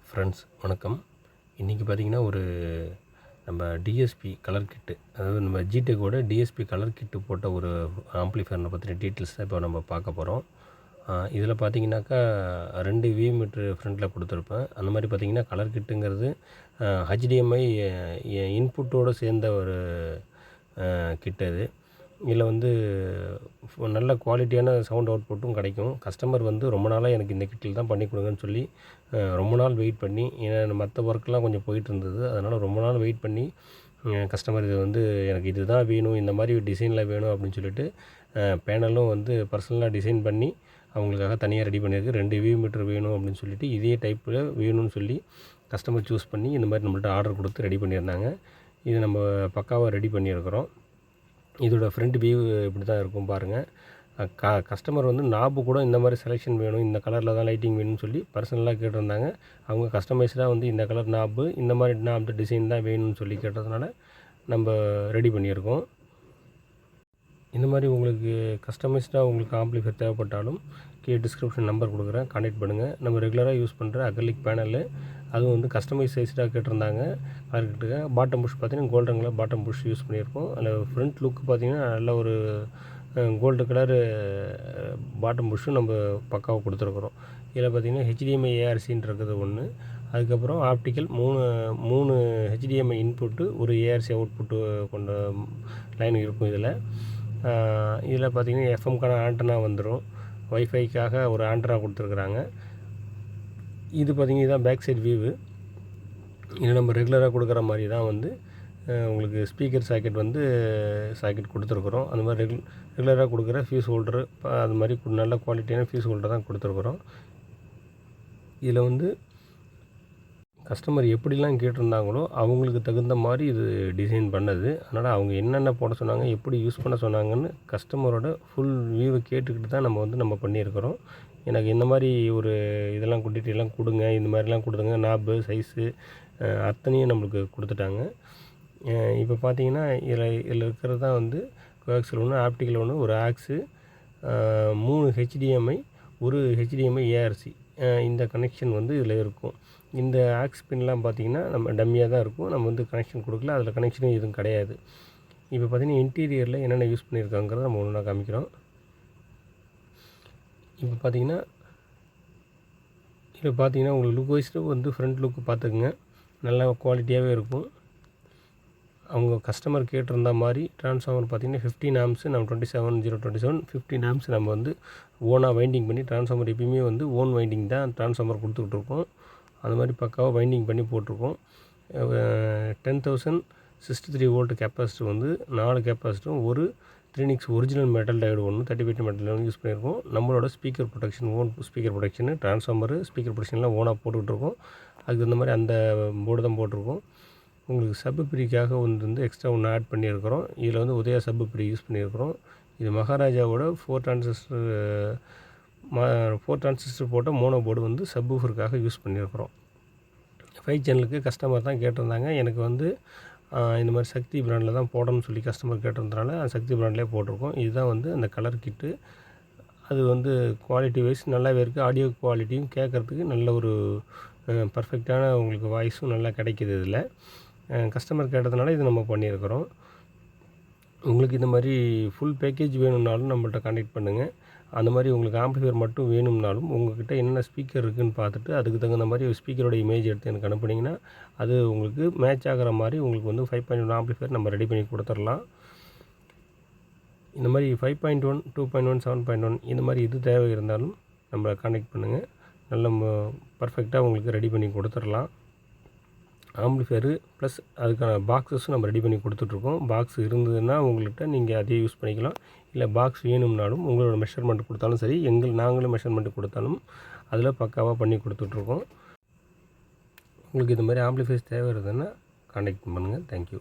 Friends வணக்கம். இன்றைக்கி பார்த்திங்கன்னா நம்ம டிஎஸ்பி கலர் கிட்டு, அதாவது நம்ம ஜிடெக்கோட டிஎஸ்பி கலர் கிட்டு போட்ட ஒரு ஆம்ப்ளிஃபயரை பற்றின டீட்டெயில்ஸ் தான் இப்போ நம்ம பார்க்க போகிறோம். இதில் பார்த்திங்கனாக்கா 2 வி மீட்ரு ஃப்ரண்ட்டில் கொடுத்துருப்பேன். அந்த மாதிரி பார்த்திங்கன்னா கலர் கிட்டுங்கிறது ஹெச்டிஎம்ஐ இன்புட்டோடு சேர்ந்த ஒரு கிட்டு அது. இதில் நல்ல குவாலிட்டியான சவுண்ட் அவுட்புட்டும் கிடைக்கும். கஸ்டமர் ரொம்ப நாளாக எனக்கு இந்த கிட்டில் தான் பண்ணி கொடுங்கன்னு சொல்லி ரொம்ப நாள் வெயிட் பண்ணி, ஏன்னா மற்ற ஒர்க்கெலாம் கொஞ்சம் போயிட்டு இருந்தது. அதனால் ரொம்ப நாள் வெயிட் பண்ணி கஸ்டமர் இது எனக்கு இது தான் வேணும், இந்த மாதிரி டிசைனில் வேணும் அப்படின்னு சொல்லிட்டு பேனலும் பர்சனலாக டிசைன் பண்ணி அவங்களுக்காக தனியாக ரெடி பண்ணியிருக்கு. 2 வி மீட்டர் வேணும் அப்படின்னு சொல்லிட்டு இதே டைப்பில் வேணும்னு சொல்லி கஸ்டமர் சூஸ் பண்ணி இந்த மாதிரி நம்மள்ட்ட ஆர்டர் கொடுத்து ரெடி பண்ணியிருந்தாங்க. இது நம்ம பக்காவாக ரெடி பண்ணியிருக்கிறோம். இதோட ஃப்ரண்ட் வியூ இப்படி தான் இருக்கும் பாருங்கள். கஸ்டமர் நாபு கூட இந்த மாதிரி செலெக்ஷன் வேணும், இந்த கலரில் தான் லைட்டிங் வேணும்னு சொல்லி பர்சனலாக கேட்டிருந்தாங்க. அவங்க கஸ்டமைஸ்டாக இந்த கலர் நாபு, இந்த மாதிரி நாபு டிசைன் தான் வேணும்னு சொல்லி கேட்டதுனால நம்ம ரெடி பண்ணியிருக்கோம். இந்த மாதிரி உங்களுக்கு கஸ்டமைஸ்டாக உங்களுக்கு ஆம்ப்ளிஃபையர் தேவைப்பட்டாலும் டிஸ்கிரிப்ஷன் நம்பர் கொடுக்குறேன், கான்டெக்ட் பண்ணுங்கள். நம்ம ரெகுலராக யூஸ் பண்ணுற அக்ரிலிக் பேனலு, அதுவும் கஸ்டமைஸ் சைஸ்டாக கேட்டிருந்தாங்க. கலர்கிட்டுங்க பாட்டம் புஷ் பார்த்திங்கன்னா golden colour bottom push use பண்ணியிருக்கோம். அதில் ஃப்ரண்ட் லுக் பார்த்திங்கன்னா நல்ல ஒரு கோல்டு கலரு பாட்டம் புஷ்ஷும் நம்ம பக்காவாக கொடுத்துருக்குறோம். இதில் பார்த்திங்கன்னா ஹெச்டிஎம்ஐ ஏஆர்சின்னு இருக்குது ஒன்று, அதுக்கப்புறம் ஆப்டிக்கல் 3 ஹெச்டிஎம்ஐ இன்புட்டு, ஒரு ஏஆர்சி அவுட்புட்டு கொண்ட லைன் இருக்கும். இதில் பார்த்திங்கன்னா எஃப்எம்க்கான ஆண்டனா வந்துடும். வைஃபைக்காக ஒரு ஆண்டனா கொடுத்துருக்குறாங்க. இது பார்த்திங்கன்னா இதுதான் பேக் சைடு வியூவு. இது நம்ம ரெகுலராக கொடுக்குற மாதிரி தான் உங்களுக்கு ஸ்பீக்கர் சாக்கெட் கொடுத்துருக்குறோம். அந்த மாதிரி ரெகுலராக கொடுக்குற ஃபியூஸ் ஹோல்டரு, அது மாதிரி நல்ல குவாலிட்டியான ஃபியூஸ் ஹோல்டர் தான் கொடுத்துருக்குறோம். இதில் கஸ்டமர் எப்படிலாம் கேட்டிருந்தாங்களோ அவங்களுக்கு தகுந்த மாதிரி இது டிசைன் பண்ணது. அதனால் அவங்க என்னென்ன போட சொன்னாங்க, எப்படி யூஸ் பண்ண சொன்னாங்கன்னு கஸ்டமரோட ஃபுல் வியூவை கேட்டுக்கிட்டு தான் நம்ம பண்ணியிருக்கிறோம். எனக்கு இந்த மாதிரி ஒரு இதெல்லாம் குவான்டிட்டிலாம் கொடுங்க, இந்த மாதிரிலாம் கொடுத்துங்க, நாபு சைஸு அத்தனையும் நம்மளுக்கு கொடுத்துட்டாங்க. இப்போ பார்த்தீங்கன்னா இதில் இருக்கிறது தான் கோஆக்சியல் ஒன்று, ஆப்டிக்கல் ஒன்று, ஒரு ஆக்ஸு, 3 ஹெச்டிஎம்ஐ, ஒரு ஹெச்டிஎம்ஐ ஏஆர்சி, இந்த கனெக்ஷன் இதில் இருக்கும். இந்த ஆக்ஸ் பின்லாம் பார்த்திங்கன்னா நம்ம டம்மியாக தான் இருக்கும். நம்ம கனெக்ஷன் கொடுக்கல, அதில் கனெக்ஷனும் எதுவும் கிடையாது. இப்போ பார்த்திங்கன்னா இன்டீரியரில் என்னென்ன யூஸ் பண்ணியிருக்காங்கிறத நம்ம ஒன்றா காமிக்கிறோம். இப்போ பார்த்திங்கன்னா உங்களுக்கு லுக் வைஸில் ஃப்ரண்ட் லுக்கு பார்த்துக்குங்க, நல்லா குவாலிட்டியாகவே இருக்கும். அவங்க கஸ்டமர் கேட்டிருந்த மாதிரி ட்ரான்ஸ்ஃபார்மர் பார்த்திங்கன்னா 15 ஆம்ஸு, நம்ம 27027 15 ஆம்ஸ் நம்ம ஓனாக வைண்டிங் பண்ணி, ட்ரான்ஸ்ஃபார்மர் எப்பயுமே ஓன் வைண்டிங் தான் ட்ரான்ஸ்ஃபார்மர் கொடுத்துட்ருக்கோம். அது மாதிரி பக்காவாக வைண்டிங் பண்ணி போட்டிருக்கோம். 10,063 வோல்ட் கெப்பாசிட்டர் 4 கெப்பாசிட்டரும், ஒரு 3Nix ஒரிஜினல் மெட்டல் டயோடு ஒன்று 35 மெட்டல் யூஸ் பண்ணியிருக்கோம். நம்மளோட speaker protection, own speaker protection, transformer speaker ப்ரொடெக்ஷன்லாம் ஓனாக போட்டுக்கிட்டுருக்கோம். அதுக்கு இந்த மாதிரி அந்த போர்டு தான் போட்டிருக்கோம். உங்களுக்கு சப்பு பிரிக்காக எக்ஸ்ட்ரா ஒன்று ஆட் பண்ணியிருக்கிறோம். இதில் உதயா சப்பு பிரி யூஸ் பண்ணியிருக்கிறோம். இது மகாராஜாவோட 4 டிரான்சிஸ்டர் போட்ட மோனோ போர்டு சப்வூஃபருக்காக யூஸ் பண்ணியிருக்கிறோம். 5 சேனலுக்கு கஸ்டமர் தான் கேட்டிருந்தாங்க. எனக்கு இந்த மாதிரி சக்தி பிராண்டில் தான் போடணும்னு சொல்லி கஸ்டமர் கேட்டிருந்தனால சக்தி பிராண்ட்லேயே போட்டிருக்கோம். இதுதான் அந்த கலர் கிட்டு. அது குவாலிட்டி வைஸ் நல்லாவே இருக்குது. ஆடியோ குவாலிட்டியும் கேட்குறதுக்கு நல்ல ஒரு பர்ஃபெக்டான உங்களுக்கு வாய்ஸும் நல்லா கிடைக்கிது. இதில் கஸ்டமர் கேட்டதுனால இது நம்ம பண்ணியிருக்கிறோம். உங்களுக்கு இந்த மாதிரி ஃபுல் பேக்கேஜ் வேணும்னாலும் நம்மள்ட்ட கான்டெக்ட் பண்ணுங்கள். அந்த மாதிரி உங்களுக்கு ஆம்ப்ளிஃபையர் மட்டும் வேணும்னாலும் உங்கள்கிட்ட என்னென்ன ஸ்பீக்கர் இருக்குதுன்னு பார்த்துட்டு அதுக்கு தகுந்த மாதிரி ஸ்பீக்கரோட இமேஜ் எடுத்து எனக்கு அனுப்புனீங்கன்னா அது உங்களுக்கு மேட்ச் ஆகிற மாதிரி உங்களுக்கு 5.1 ஆம்ப்ளிஃபையர் நம்ம ரெடி பண்ணி கொடுத்துடலாம். இந்த மாதிரி 5.1, 2.1, 7.1 இந்த மாதிரி இது தேவை இருந்தாலும் நம்மளை கான்டெக்ட் பண்ணுங்கள். நல்ல பர்ஃபெக்டாக உங்களுக்கு ரெடி பண்ணி கொடுத்துடலாம். ஆம்ப்ளிஃபையரு ப்ளஸ் அதுக்கான பாக்ஸஸும் நம்ம ரெடி பண்ணி கொடுத்துட்ருக்கோம். பாக்ஸ் இருந்ததுன்னா உங்கள்கிட்ட நீங்கள் அதே யூஸ் பண்ணிக்கலாம். இல்லை பாக்ஸ் வேணும்னாலும் உங்களோட மெஷர்மெண்ட் கொடுத்தாலும் சரி, நாங்களும் மெஷர்மெண்ட் கொடுத்தாலும் அதில் பக்காவாக பண்ணி கொடுத்துட்ருக்கோம். உங்களுக்கு இது மாதிரி ஆம்ப்ளிஃபையர்ஸ் தேவை இருந்ததுன்னா கான்டெக்ட் பண்ணுங்கள். தேங்க்யூ.